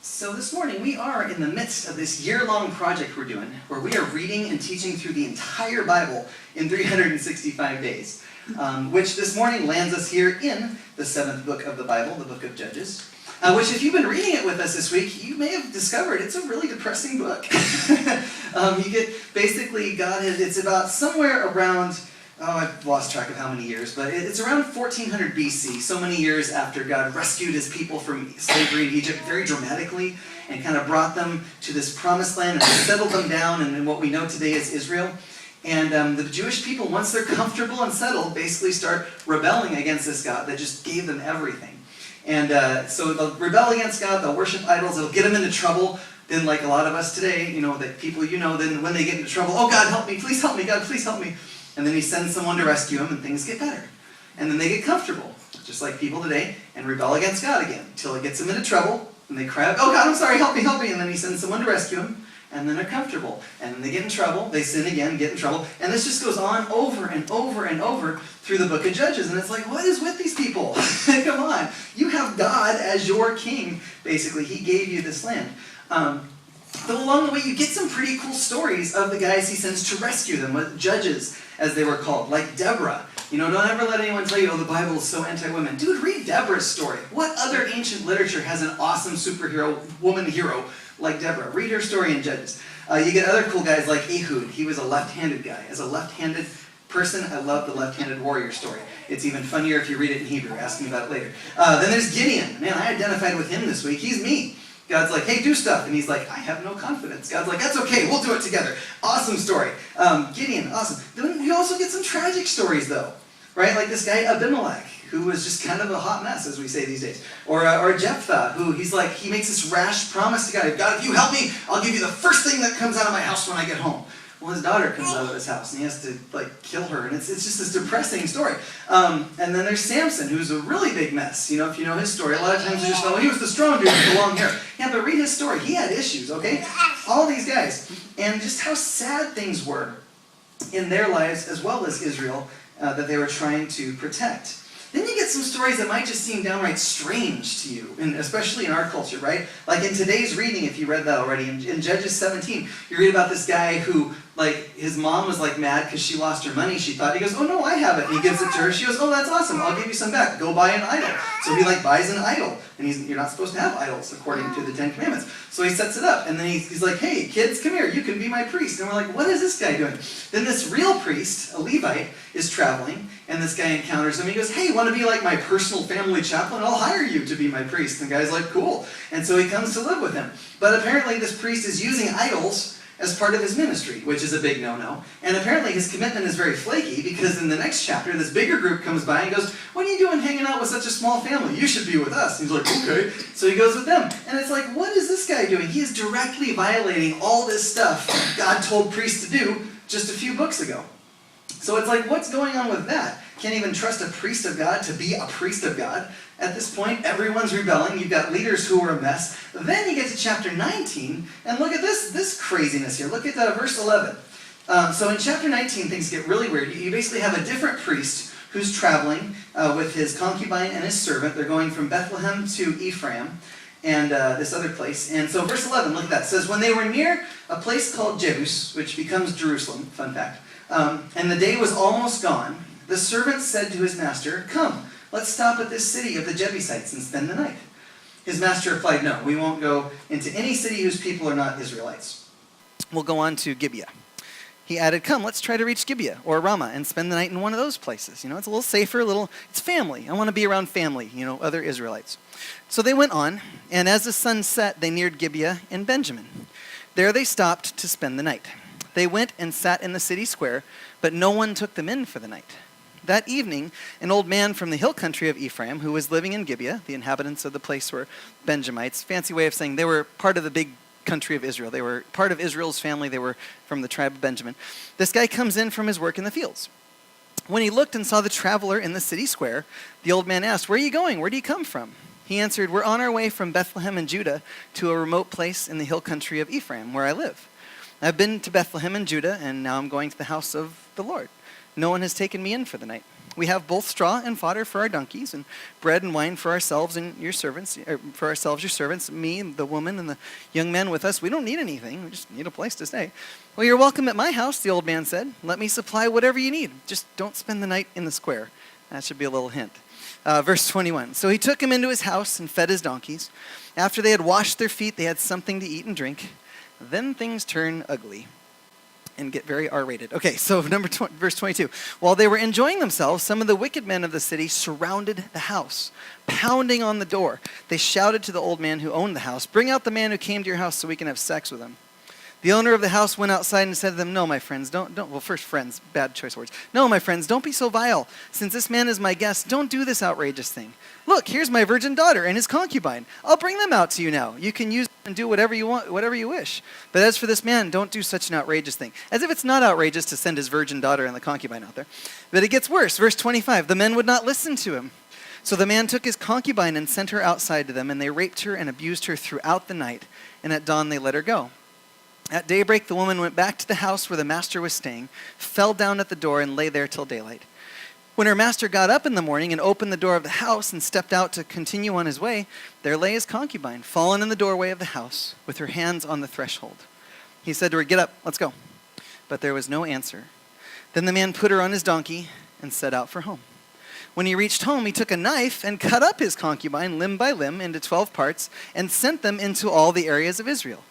So this morning we are in the midst of this year-long project we're doing, where we are reading and teaching through the entire Bible in 365 days, which this morning lands us here in the 7th book of the Bible, the book of Judges, which if you've been reading it with us this week, you may have discovered it's a really depressing book. You get, basically, it's about somewhere around, I've lost track of how many years, but it's around 1400 BC, so many years after God rescued his people from slavery in Egypt very dramatically and kind of brought them to this promised land and settled them down in what we know today as Israel. And the Jewish people, once they're comfortable and settled, basically start rebelling against this God that just gave them everything. And so they'll rebel against God, they'll worship idols, it'll get them into trouble. Then like a lot of us today, that people then when they get into trouble, oh God, help me, please help me, God, please help me. And then he sends someone to rescue them, and things get better. And then they get comfortable, just like people today, and rebel against God again, until it gets them into trouble, and they cry out, oh God, I'm sorry, help me, and then he sends someone to rescue them, and then they're comfortable. And then they get in trouble, they sin again, get in trouble, and this just goes on over and over and over through the book of Judges. And it's like, what is with these people? Come on. You have God as your king, basically. He gave you this land. But along the way, you get some pretty cool stories of the guys he sends to rescue them, judges, as they were called, like Deborah. Don't ever let anyone tell you, oh, the Bible is so anti-women. Dude, read Deborah's story. What other ancient literature has an awesome superhero, woman hero, like Deborah? Read her story in Judges. You get other cool guys like Ehud. He was a left-handed guy. As a left-handed person, I love the left-handed warrior story. It's even funnier if you read it in Hebrew. Ask me about it later. Then there's Gideon. Man, I identified with him this week. He's me. God's like, hey, do stuff. And he's like, I have no confidence. God's like, that's okay. We'll do it together. Awesome story. Gideon, awesome. Then you also get some tragic stories, though. Right? Like this guy, Abimelech, who was just kind of a hot mess, as we say these days. Or Jephthah, who he makes this rash promise to God. God, if you help me, I'll give you the first thing that comes out of my house when I get home. Well, his daughter comes out of his house, and he has to, kill her. And it's just this depressing story. And then there's Samson, who's a really big mess. If you know his story, a lot of times you just know, he was the strong dude with the long hair. Yeah, but read his story. He had issues, okay? All these guys. And just how sad things were in their lives, as well as Israel, that they were trying to protect. Then you get some stories that might just seem downright strange to you, and especially in our culture, right? Like in today's reading, if you read that already, in Judges 17, you read about this guy who, his mom was mad because she lost her money. She thought, he goes, oh no, I have it. And he gives it to her. She goes, oh, that's awesome. I'll give you some back. Go buy an idol. So he buys an idol. And you're not supposed to have idols according to the Ten Commandments. So he sets it up. And then he's like, hey, kids, come here. You can be my priest. And we're like, what is this guy doing? Then this real priest, a Levite, is traveling. And this guy encounters him. He goes, hey, want to be my personal family chaplain? I'll hire you to be my priest. And the guy's like, cool. And so he comes to live with him. But apparently this priest is using idols as part of his ministry, which is a big no-no. And apparently his commitment is very flaky, because in the next chapter, this bigger group comes by and goes, what are you doing hanging out with such a small family? You should be with us. And he's like, okay. So he goes with them. And it's like, what is this guy doing? He is directly violating all this stuff God told priests to do just a few books ago. So it's like, what's going on with that? Can't even trust a priest of God to be a priest of God. At this point, everyone's rebelling. You've got leaders who are a mess. Then you get to chapter 19, and look at this craziness here. Look at verse 11. So in chapter 19, things get really weird. You basically have a different priest who's traveling with his concubine and his servant. They're going from Bethlehem to Ephraim and this other place. And so verse 11, look at that. It says, when they were near a place called Jebus, which becomes Jerusalem, fun fact, and the day was almost gone, the servant said to his master, come, let's stop at this city of the Jebusites and spend the night. His master replied, no, we won't go into any city whose people are not Israelites. We'll go on to Gibeah. He added, come, let's try to reach Gibeah or Ramah and spend the night in one of those places. It's a little safer, it's family. I want to be around family, other Israelites. So they went on, and as the sun set, they neared Gibeah in Benjamin. There they stopped to spend the night. They went and sat in the city square, but no one took them in for the night. That evening, an old man from the hill country of Ephraim, who was living in Gibeah, the inhabitants of the place were Benjamites, fancy way of saying they were part of the big country of Israel. They were part of Israel's family. They were from the tribe of Benjamin. This guy comes in from his work in the fields. When he looked and saw the traveler in the city square, the old man asked, where are you going? Where do you come from? He answered, we're on our way from Bethlehem in Judah to a remote place in the hill country of Ephraim, where I live. I've been to Bethlehem in Judah, and now I'm going to the house of the Lord. No one has taken me in for the night. We have both straw and fodder for our donkeys, and bread and wine for ourselves and your servants, your servants, me, the woman, and the young men with us. We don't need anything. We just need a place to stay. Well, you're welcome at my house, the old man said. Let me supply whatever you need. Just don't spend the night in the square. That should be a little hint. Verse 21. So he took him into his house and fed his donkeys. After they had washed their feet, they had something to eat and drink. Then things turn ugly and get very R-rated. Okay, so verse 22. While they were enjoying themselves, some of the wicked men of the city surrounded the house, pounding on the door. They shouted to the old man who owned the house, "Bring out the man who came to your house so we can have sex with him." The owner of the house went outside and said to them, "No, my friends, friends, bad choice of words. No, my friends, don't be so vile. Since this man is my guest, don't do this outrageous thing. Look, here's my virgin daughter and his concubine. I'll bring them out to you now. You can use them and do whatever you want, whatever you wish. But as for this man, don't do such an outrageous thing." As if it's not outrageous to send his virgin daughter and the concubine out there. But it gets worse. Verse 25, the men would not listen to him. So the man took his concubine and sent her outside to them, and they raped her and abused her throughout the night, and at dawn they let her go. At daybreak, the woman went back to the house where the master was staying, fell down at the door, and lay there till daylight. When her master got up in the morning and opened the door of the house and stepped out to continue on his way, there lay his concubine, fallen in the doorway of the house, with her hands on the threshold. He said to her, "Get up, let's go." But there was no answer. Then the man put her on his donkey and set out for home. When he reached home, he took a knife and cut up his concubine limb by limb into 12 parts and sent them into all the areas of Israel.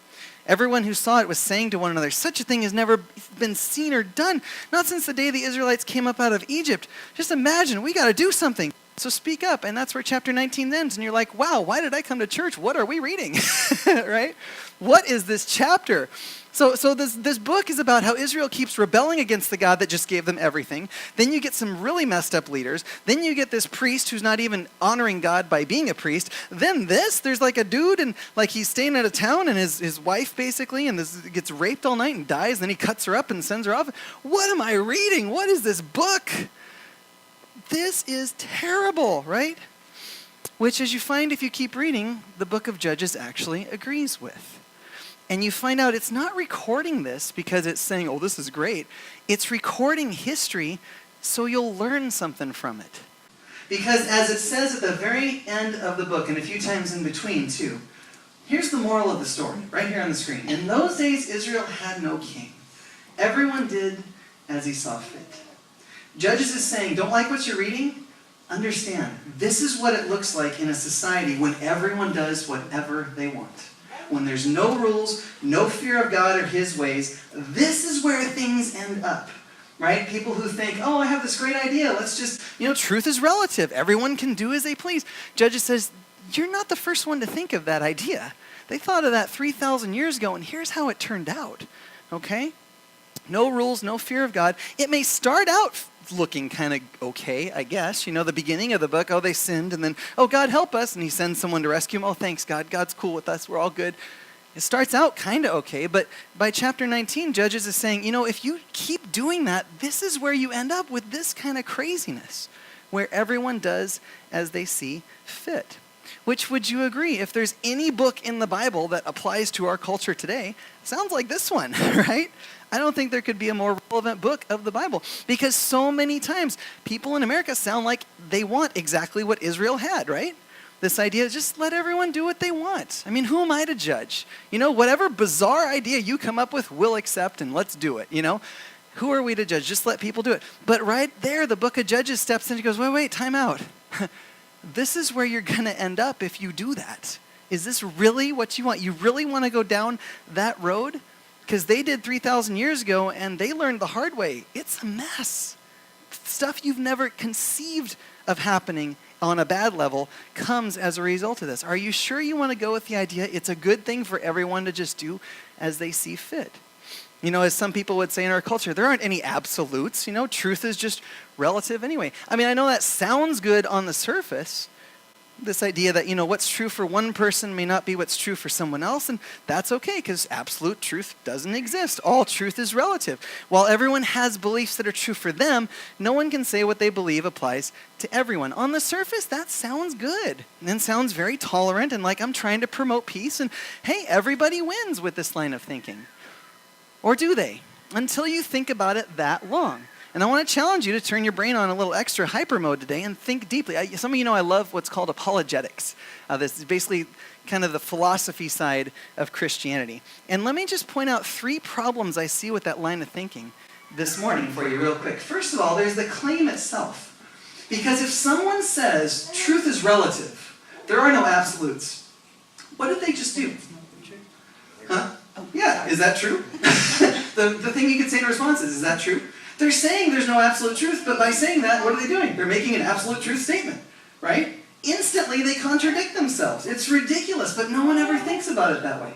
Everyone who saw it was saying to one another, "Such a thing has never been seen or done, not since the day the Israelites came up out of Egypt. Just imagine, we got to do something. So speak up." And that's where chapter 19 ends. And you're like, wow, why did I come to church? What are we reading? Right? What is this chapter? So this book is about how Israel keeps rebelling against the God that just gave them everything. Then you get some really messed up leaders. Then you get this priest who's not even honoring God by being a priest. Then there's like a dude and like he's staying at a town and his wife basically and this gets raped all night and dies. Then he cuts her up and sends her off. What am I reading? What is this book? This is terrible, right? Which, as you find if you keep reading, the book of Judges actually agrees with. And you find out it's not recording this because it's saying, oh, this is great. It's recording history so you'll learn something from it. Because as it says at the very end of the book, and a few times in between too, here's the moral of the story, right here on the screen. In those days, Israel had no king. Everyone did as he saw fit. Judges is saying, don't like what you're reading? Understand, this is what it looks like in a society when everyone does whatever they want. When there's no rules, no fear of God or his ways, this is where things end up, right? People who think, oh, I have this great idea, let's just, truth is relative. Everyone can do as they please. Judges says, you're not the first one to think of that idea. They thought of that 3,000 years ago, and here's how it turned out, okay? No rules, no fear of God. It may start out looking kind of okay, I guess. The beginning of the book, oh, they sinned, and then, oh, God, help us, and he sends someone to rescue them. Oh, thanks, God. God's cool with us. We're all good. It starts out kind of okay, but by chapter 19, Judges is saying, if you keep doing that, this is where you end up with this kind of craziness, where everyone does as they see fit. Which, would you agree, if there's any book in the Bible that applies to our culture today, sounds like this one, right? I don't think there could be a more relevant book of the Bible because so many times people in America sound like they want exactly what Israel had, right? This idea of just let everyone do what they want. I mean, who am I to judge? Whatever bizarre idea you come up with, we'll accept and let's do it, Who are we to judge? Just let people do it. But right there, the book of Judges steps in and goes, wait, time out. This is where you're going to end up if you do that. Is this really what you want? You really want to go down that road? Because they did 3,000 years ago and they learned the hard way. It's a mess. Stuff you've never conceived of happening on a bad level comes as a result of this. Are you sure you want to go with the idea it's a good thing for everyone to just do as they see fit? As some people would say in our culture, there aren't any absolutes. Truth is just relative anyway. I mean, I know that sounds good on the surface. This idea that, what's true for one person may not be what's true for someone else, and that's okay because absolute truth doesn't exist. All truth is relative. While everyone has beliefs that are true for them, no one can say what they believe applies to everyone. On the surface, that sounds good and sounds very tolerant and like I'm trying to promote peace, and hey, everybody wins with this line of thinking. Or do they? Until you think about it that long. And I want to challenge you to turn your brain on a little extra hyper mode today and think deeply. Some of you know I love what's called apologetics. This is basically kind of the philosophy side of Christianity. And let me just point out 3 problems I see with that line of thinking This morning for you real quick. First of all, there's the claim itself. Because if someone says truth is relative, there are no absolutes, what did they just do? Huh? Yeah, is that true? the thing you could say in response is that true? They're saying there's no absolute truth, but by saying that, what are they doing? They're making an absolute truth statement, right? Instantly, they contradict themselves. It's ridiculous, but no one ever thinks about it that way.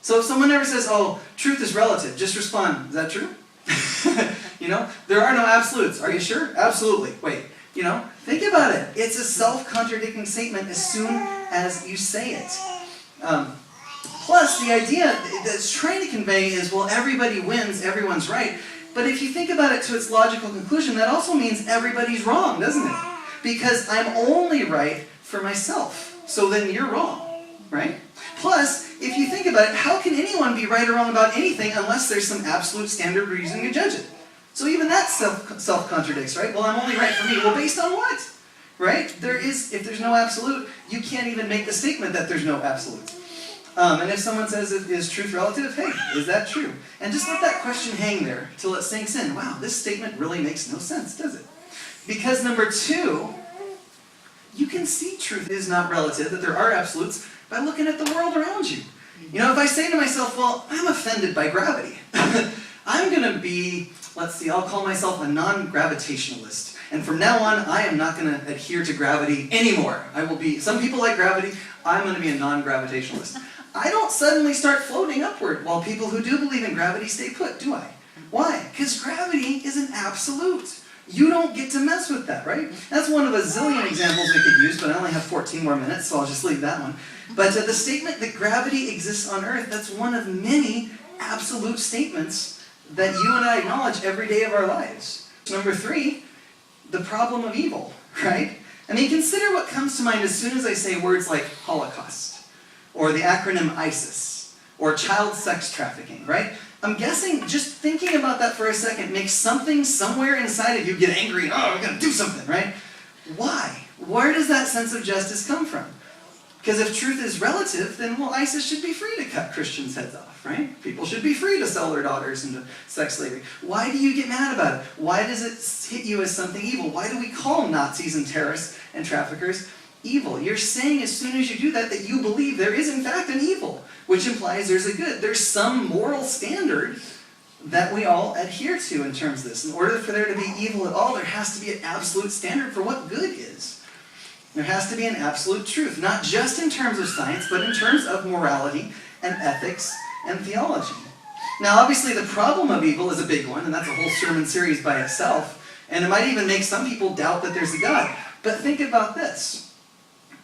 So if someone ever says, oh, truth is relative, just respond, is that true? There are no absolutes. Are you sure? Absolutely. Wait, think about it. It's a self-contradicting statement as soon as you say it. Plus, the idea that it's trying to convey is, well, everybody wins, everyone's right. But if you think about it to its logical conclusion, that also means everybody's wrong, doesn't it? Because I'm only right for myself. So then you're wrong, right? Plus, if you think about it, how can anyone be right or wrong about anything unless there's some absolute standard reason to judge it? So even that self-contradicts, right? Well, I'm only right for me. Well, based on what? Right? If there's no absolute, you can't even make the statement that there's no absolute. And if someone says, is truth relative? Hey, is that true? And just let that question hang there till it sinks in. Wow, this statement really makes no sense, does it? Because number 2, you can see truth is not relative, that there are absolutes, by looking at the world around you. If I say to myself, well, I'm offended by gravity. I'm going to be, I'll call myself a non-gravitationalist. And from now on, I am not going to adhere to gravity anymore. Some people like gravity, I'm going to be a non-gravitationalist. I don't suddenly start floating upward while people who do believe in gravity stay put, do I? Why? Because gravity is an absolute. You don't get to mess with that, right? That's one of a zillion examples we could use, but I only have 14 more minutes, so I'll just leave that one. But the statement that gravity exists on Earth, that's one of many absolute statements that you and I acknowledge every day of our lives. Number 3, the problem of evil, right? Consider what comes to mind as soon as I say words like Holocaust, or the acronym ISIS, or child sex trafficking, right? I'm guessing just thinking about that for a second makes something somewhere inside of you get angry and, we're going to do something, right? Why? Where does that sense of justice come from? Because if truth is relative, then, ISIS should be free to cut Christians' heads off, right? People should be free to sell their daughters into sex slavery. Why do you get mad about it? Why does it hit you as something evil? Why do we call Nazis and terrorists and traffickers evil? You're saying as soon as you do that you believe there is in fact an evil, which implies there's a good. There's some moral standard that we all adhere to in terms of this. In order for there to be evil at all, there has to be an absolute standard for what good is. There has to be an absolute truth, not just in terms of science, but in terms of morality and ethics and theology. Now, obviously, the problem of evil is a big one, and that's a whole sermon series by itself, and it might even make some people doubt that there's a God. But think about this.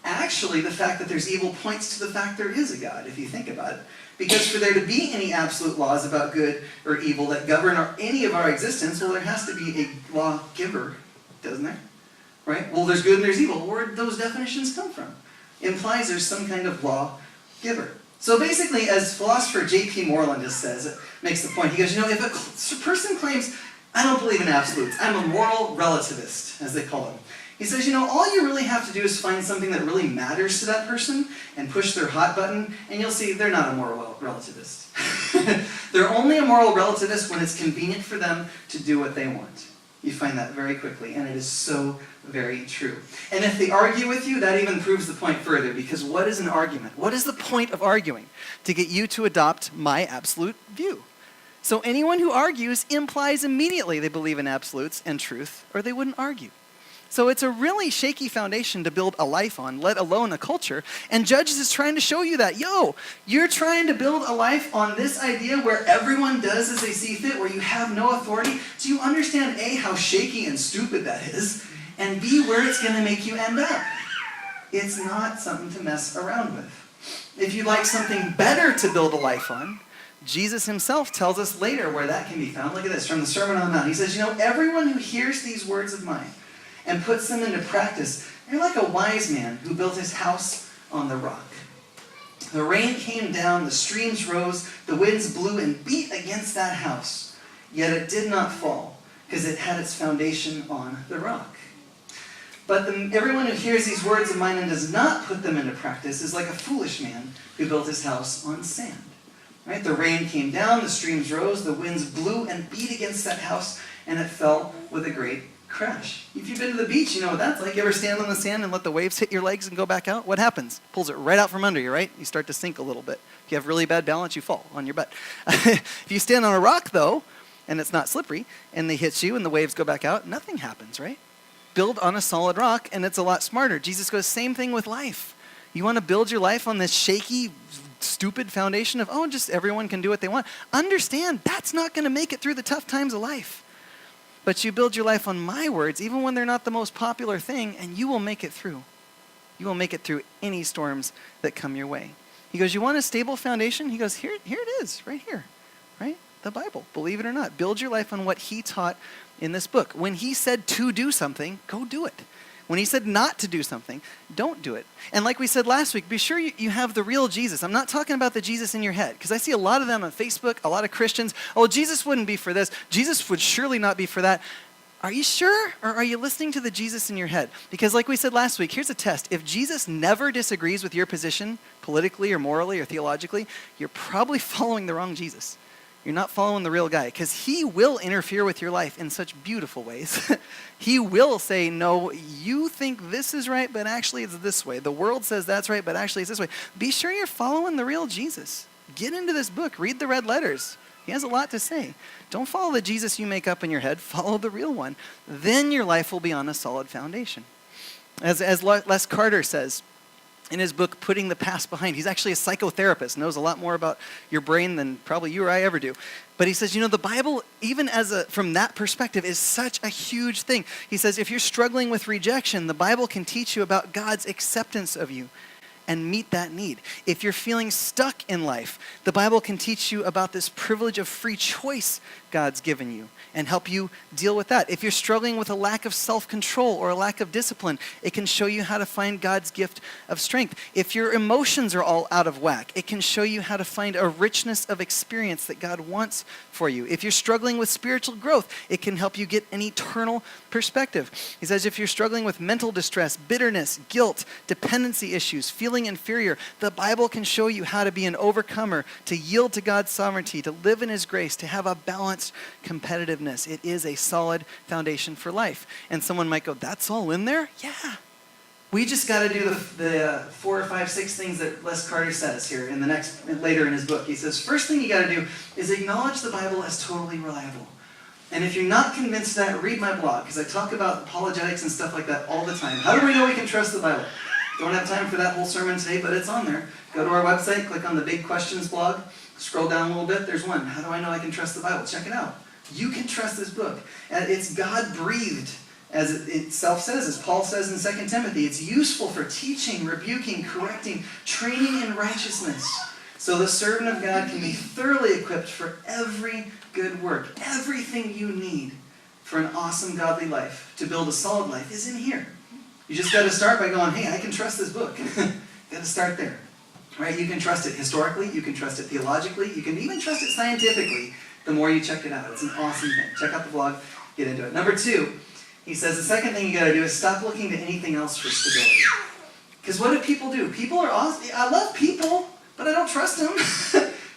Actually, the fact that there's evil points to the fact there is a God, if you think about it. Because for there to be any absolute laws about good or evil that govern any of our existence, there has to be a lawgiver, doesn't there? Right? Well, there's good and there's evil. Where did those definitions come from? Implies there's some kind of lawgiver. So basically, as philosopher J.P. Moreland just says, it makes the point. He goes, if a person claims, I don't believe in absolutes, I'm a moral relativist, as they call them. He says, all you really have to do is find something that really matters to that person and push their hot button, and you'll see they're not a moral relativist. They're only a moral relativist when it's convenient for them to do what they want. You find that very quickly, and it is so very true. And if they argue with you, that even proves the point further, because what is an argument? What is the point of arguing? To get you to adopt my absolute view. So anyone who argues implies immediately they believe in absolutes and truth, or they wouldn't argue. So it's a really shaky foundation to build a life on, let alone a culture. And Judges is trying to show you that, you're trying to build a life on this idea where everyone does as they see fit, where you have no authority. Do you understand, A, how shaky and stupid that is, and B, where it's going to make you end up? It's not something to mess around with. If you'd like something better to build a life on, Jesus himself tells us later where that can be found. Look at this, from the Sermon on the Mount. He says, everyone who hears these words of mine and puts them into practice, they're like a wise man who built his house on the rock. The rain came down, the streams rose, the winds blew and beat against that house, yet it did not fall, because it had its foundation on the rock. But everyone who hears these words of mine and does not put them into practice is like a foolish man who built his house on sand. Right? The rain came down, the streams rose, the winds blew and beat against that house, and it fell with a great crash. If you've been to the beach, you know what that's like. You ever stand on the sand and let the waves hit your legs and go back out? What happens? Pulls it right out from under you, right? You start to sink a little bit. If you have really bad balance, you fall on your butt. If you stand on a rock, though, and it's not slippery, and they hit you and the waves go back out, nothing happens, right? Build on a solid rock, and it's a lot smarter. Jesus goes, same thing with life. You want to build your life on this shaky, stupid foundation of, just everyone can do what they want. Understand, that's not going to make it through the tough times of life. But you build your life on my words, even when they're not the most popular thing, and you will make it through. You will make it through any storms that come your way. He goes, you want a stable foundation? He goes, here it is, right here, right? The Bible, believe it or not. Build your life on what he taught in this book. When he said to do something, go do it. When he said not to do something, don't do it. And like we said last week, be sure you have the real Jesus. I'm not talking about the Jesus in your head, because I see a lot of them on Facebook, a lot of Christians. Oh, Jesus wouldn't be for this. Jesus would surely not be for that. Are you sure? Or are you listening to the Jesus in your head? Because like we said last week, here's a test. If Jesus never disagrees with your position, politically or morally or theologically, you're probably following the wrong Jesus. You're not following the real guy, because he will interfere with your life in such beautiful ways. He will say, no, you think this is right, but actually it's this way. The world says that's right, but actually it's this way. Be sure you're following the real Jesus. Get into this book. Read the red letters. He has a lot to say. Don't follow the Jesus you make up in your head. Follow the real one. Then your life will be on a solid foundation. As Les Carter says, in his book, Putting the Past Behind. He's actually a psychotherapist, knows a lot more about your brain than probably you or I ever do. But he says, the Bible, even from that perspective, is such a huge thing. He says, if you're struggling with rejection, the Bible can teach you about God's acceptance of you and meet that need. If you're feeling stuck in life, the Bible can teach you about this privilege of free choice God's given you and help you deal with that. If you're struggling with a lack of self-control or a lack of discipline, it can show you how to find God's gift of strength. If your emotions are all out of whack, it can show you how to find a richness of experience that God wants for you. If you're struggling with spiritual growth, it can help you get an eternal perspective. He says if you're struggling with mental distress, bitterness, guilt, dependency issues, feeling inferior, the Bible can show you how to be an overcomer, to yield to God's sovereignty, to live in his grace, to have a balanced competitiveness. It is a solid foundation for life. And someone might go, that's all in there? Yeah. We just got to do the 4 or 5, 6 things that Les Carter says here later in his book. He says, first thing you got to do is acknowledge the Bible as totally reliable. And if you're not convinced of that, read my blog, because I talk about apologetics and stuff like that all the time. How do we know we can trust the Bible? Don't have time for that whole sermon today, but it's on there. Go to our website, click on the Big Questions blog, scroll down a little bit, there's one. How do I know I can trust the Bible? Check it out. You can trust this book. And it's God-breathed, as it itself says, as Paul says in 2 Timothy. It's useful for teaching, rebuking, correcting, training in righteousness. So the servant of God can be thoroughly equipped for every good work. Everything you need for an awesome godly life, to build a solid life, is in here. You just got to start by going, hey, I can trust this book. Got to start there. Right? You can trust it historically. You can trust it theologically. You can even trust it scientifically the more you check it out. It's an awesome thing. Check out the blog. Get into it. Number 2, he says the second thing you got to do is stop looking to anything else for stability. Because what do? People are awesome. I love people, but I don't trust them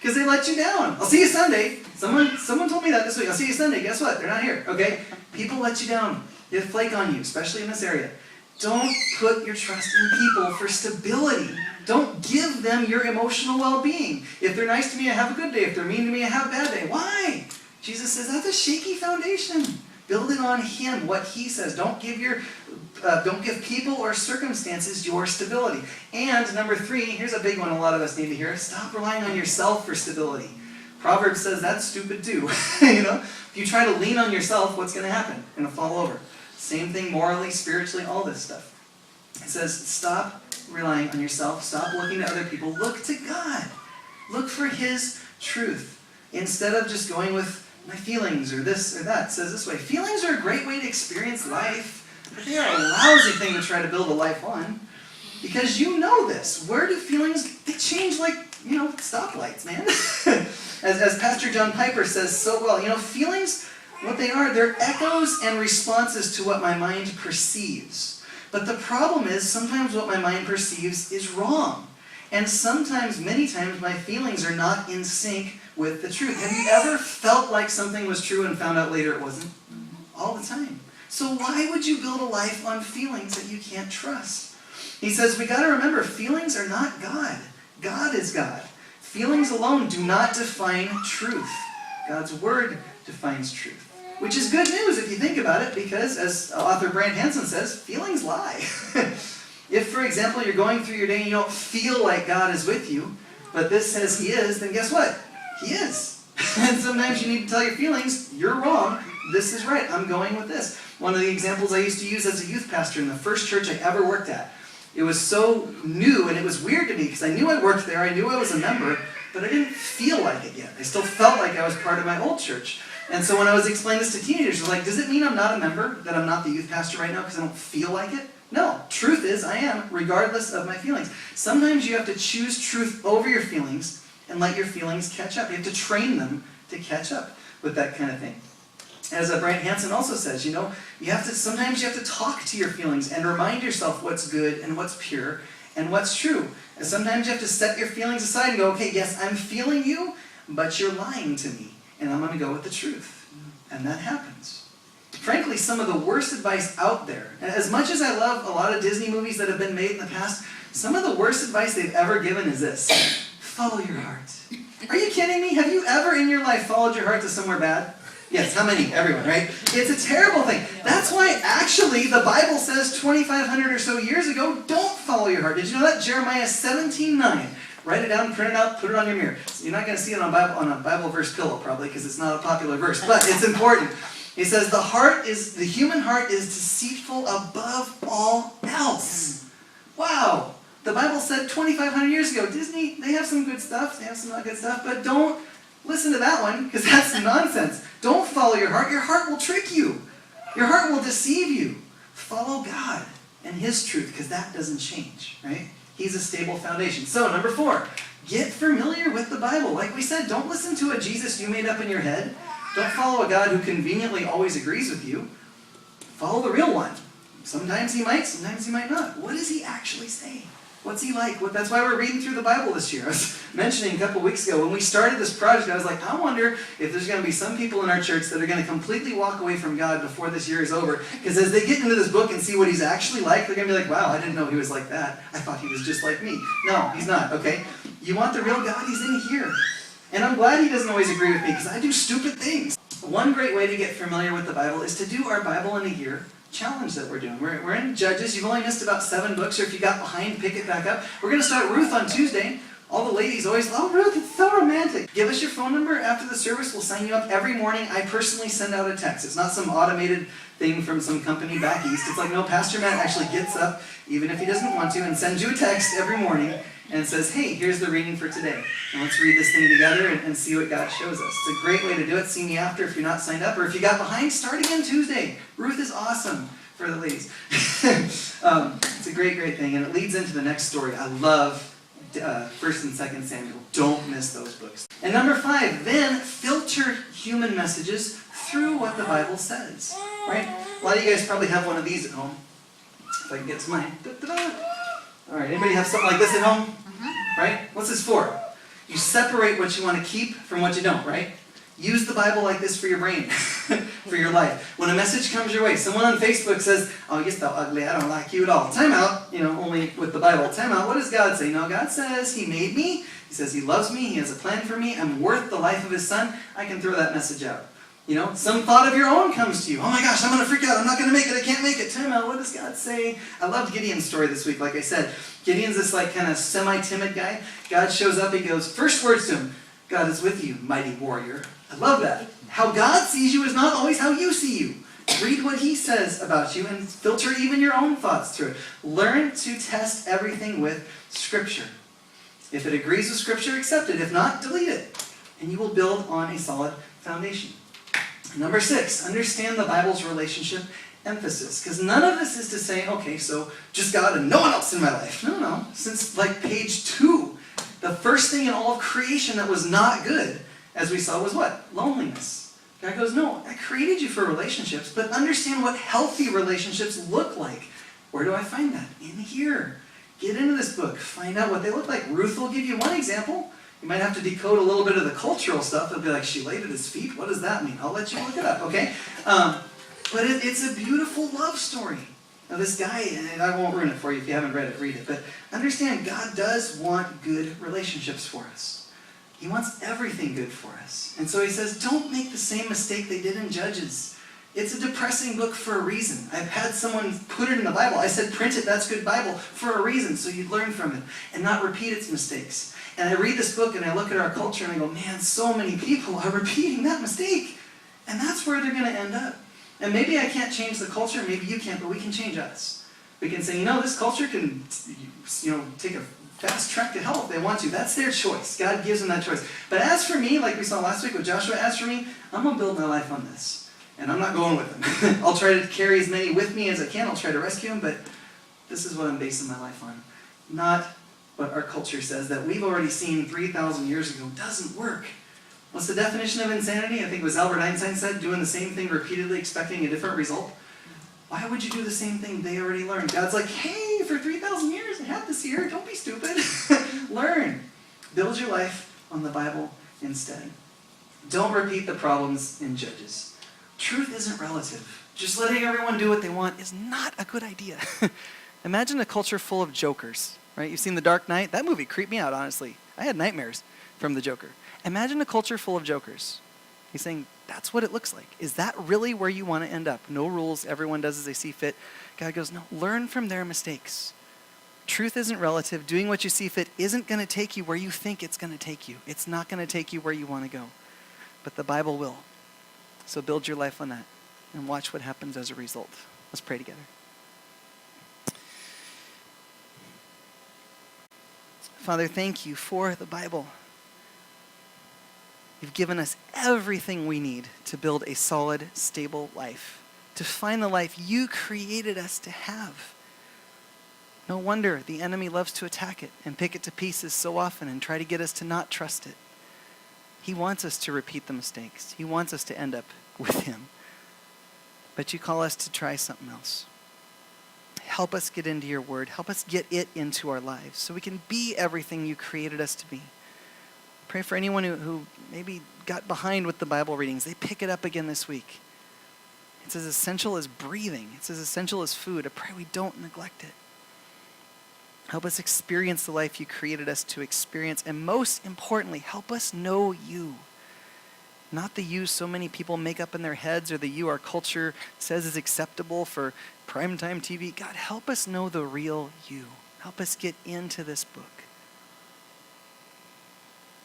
because they let you down. I'll see you Sunday. Someone told me that this week. I'll see you Sunday. Guess what? They're not here. Okay? People let you down. They flake on you, especially in this area. Don't put your trust in people for stability. Don't give them your emotional well-being. If they're nice to me, I have a good day. If they're mean to me, I have a bad day. Why? Jesus says that's a shaky foundation. Build it on him, what he says. Don't give people or circumstances your stability. And number 3, here's a big one a lot of us need to hear. Stop relying on yourself for stability. Proverbs says that's stupid too. If you try to lean on yourself, what's going to happen? You're going to fall over. Same thing morally, spiritually, all this stuff. It says stop relying on yourself. Stop looking to other people. Look to God. Look for his truth. Instead of just going with my feelings or this or that. It says this way. Feelings are a great way to experience life, but they are a lousy thing to try to build a life on. Because you know this. Where do feelings, they change like, stoplights, man. as Pastor John Piper says so well, feelings What they are, they're echoes and responses to what my mind perceives. But the problem is, sometimes what my mind perceives is wrong. And sometimes, many times, my feelings are not in sync with the truth. Have you ever felt like something was true and found out later it wasn't? All the time. So why would you build a life on feelings that you can't trust? He says, we got to remember, feelings are not God. God is God. Feelings alone do not define truth. God's word defines truth. Which is good news if you think about it, because as author Brant Hansen says, feelings lie. If, for example, you're going through your day and you don't feel like God is with you, but this says He is, then guess what? He is. And sometimes you need to tell your feelings, you're wrong, this is right, I'm going with this. One of the examples I used to use as a youth pastor in the first church I ever worked at. It was so new and it was weird to me because I knew I worked there, I knew I was a member, but I didn't feel like it yet. I still felt like I was part of my old church. And so when I was explaining this to teenagers, I was like, does it mean I'm not a member, that I'm not the youth pastor right now because I don't feel like it? No, truth is I am, regardless of my feelings. Sometimes you have to choose truth over your feelings and let your feelings catch up. You have to train them to catch up with that kind of thing. As Brant Hansen also says, sometimes you have to talk to your feelings and remind yourself what's good and what's pure and what's true. And sometimes you have to set your feelings aside and go, okay, yes, I'm feeling you, but you're lying to me, and I'm going to go with the truth. And that happens. Frankly, some of the worst advice out there, as much as I love a lot of Disney movies that have been made in the past, some of the worst advice they've ever given is this: follow your heart. Are you kidding me? Have you ever in your life followed your heart to somewhere bad? Yes, how many? Everyone, right? It's a terrible thing. That's why, actually, the Bible says 2,500 or so years ago, don't follow your heart. Did you know that? Jeremiah 17:9. Write it down, print it out, put it on your mirror. So you're not going to see it on a Bible verse pillow, probably, because it's not a popular verse, but it's important. He says, the human heart is deceitful above all else. Wow. The Bible said 2,500 years ago, Disney, they have some good stuff, they have some not good stuff, but don't listen to that one, because that's nonsense. Don't follow your heart. Your heart will trick you. Your heart will deceive you. Follow God and His truth, because that doesn't change, right? He's a stable foundation. So, number 4, get familiar with the Bible. Like we said, don't listen to a Jesus you made up in your head. Don't follow a God who conveniently always agrees with you. Follow the real one. Sometimes He might, sometimes He might not. What does He actually say? What's He like? That's why we're reading through the Bible this year. I was mentioning a couple weeks ago, when we started this project, I was like, I wonder if there's going to be some people in our church that are going to completely walk away from God before this year is over. Because as they get into this book and see what He's actually like, they're going to be like, wow, I didn't know He was like that. I thought He was just like me. No, He's not, okay? You want the real God? He's in here. And I'm glad He doesn't always agree with me, because I do stupid things. One great way to get familiar with the Bible is to do our Bible in a year challenge that we're doing. We're in Judges. You've only missed about 7 books, or if you got behind, pick it back up. We're going to start Ruth on Tuesday. All the ladies always, oh, Ruth, it's so romantic. Give us your phone number after the service. We'll sign you up every morning. I personally send out a text. It's not some automated thing from some company back east. It's like, no, Pastor Matt actually gets up, even if he doesn't want to, and sends you a text every morning and says, hey, here's the reading for today. And let's read this thing together and see what God shows us. It's a great way to do it. See me after if you're not signed up. Or if you got behind, start again Tuesday. Ruth is awesome for the ladies. It's a great, great thing. And it leads into the next story. I love 1st and 2nd Samuel. Don't miss those books. And number 5, then filter human messages through what the Bible says. Right? A lot of you guys probably have one of these at home. If I can get to mine. Da-da-da. All right, anybody have something like this at home? Right? What's this for? You separate what you want to keep from what you don't, right? Use the Bible like this for your brain, for your life. When a message comes your way, someone on Facebook says, oh, you're so ugly, I don't like you at all. Time out, only with the Bible. Time out, what does God say? No, God says He made me. He says He loves me. He has a plan for me. I'm worth the life of His Son. I can throw that message out. Some thought of your own comes to you. Oh my gosh, I'm going to freak out. I'm not going to make it. I can't make it. Time out. What does God say? I loved Gideon's story this week. Like I said, Gideon's this kind of semi-timid guy. God shows up. He goes, first words to him, God is with you, mighty warrior. I love that. How God sees you is not always how you see you. Read what He says about you and filter even your own thoughts through it. Learn to test everything with Scripture. If it agrees with Scripture, accept it. If not, delete it. And you will build on a solid foundation. Number 6, understand the Bible's relationship emphasis. Because none of this is to say, okay, so just God and no one else in my life. No. Since page 2, the first thing in all of creation that was not good, as we saw, was what? Loneliness. God goes, no, I created you for relationships, but understand what healthy relationships look like. Where do I find that? In here. Get into this book. Find out what they look like. Ruth will give you one example. You might have to decode a little bit of the cultural stuff. They'll be like, she laid at his feet? What does that mean? I'll let you look it up, okay? But it's a beautiful love story. Now this guy, and I won't ruin it for you if you haven't read it, read it. But understand, God does want good relationships for us. He wants everything good for us. And so he says, don't make the same mistake they did in Judges. It's a depressing book for a reason. I've had someone put it in the Bible. I said, print it, that's good Bible, for a reason, so you'd learn from it and not repeat its mistakes. And I read this book and I look at our culture and I go, man, so many people are repeating that mistake. And that's where they're going to end up. And maybe I can't change the culture, maybe you can't, but we can change us. We can say, this culture can, take a fast track to hell if they want to. That's their choice. God gives them that choice. But as for me, like we saw last week with Joshua, as for me, I'm going to build my life on this. And I'm not going with him. I'll try to carry as many with me as I can. I'll try to rescue him, but this is what I'm basing my life on. Not what our culture says that we've already seen 3,000 years ago doesn't work. What's the definition of insanity? I think it was Albert Einstein said, doing the same thing repeatedly, expecting a different result. Why would you do the same thing they already learned? God's like, hey, for 3,000 years I had this here. Don't be stupid. Learn. Build your life on the Bible instead. Don't repeat the problems in Judges. Truth isn't relative. Just letting everyone do what they want is not a good idea. Imagine a culture full of jokers, right? You've seen The Dark Knight? That movie creeped me out, honestly. I had nightmares from the Joker. Imagine a culture full of jokers. He's saying, that's what it looks like. Is that really where you want to end up? No rules, everyone does as they see fit. God goes, no, learn from their mistakes. Truth isn't relative. Doing what you see fit isn't going to take you where you think it's going to take you. It's not going to take you where you want to go. But the Bible will. So build your life on that and watch what happens as a result. Let's pray together. Father, thank you for the Bible. You've given us everything we need to build a solid, stable life, to find the life you created us to have. No wonder the enemy loves to attack it and pick it to pieces so often and try to get us to not trust it. He wants us to repeat the mistakes. He wants us to end up with him. But you call us to try something else. Help us get into your word. Help us get it into our lives so we can be everything you created us to be. Pray for anyone who maybe got behind with the Bible readings. They pick it up again this week. It's as essential as breathing. It's as essential as food. I pray we don't neglect it. Help us experience the life you created us to experience. And most importantly, help us know you. Not the you so many people make up in their heads or the you our culture says is acceptable for primetime TV. God, help us know the real you. Help us get into this book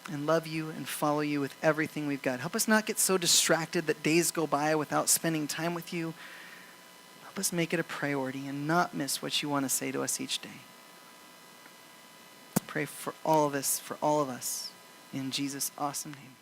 and love you and follow you with everything we've got. Help us not get so distracted that days go by without spending time with you. Help us make it a priority and not miss what you want to say to us each day. Pray for all of this, for all of us, in Jesus' awesome name.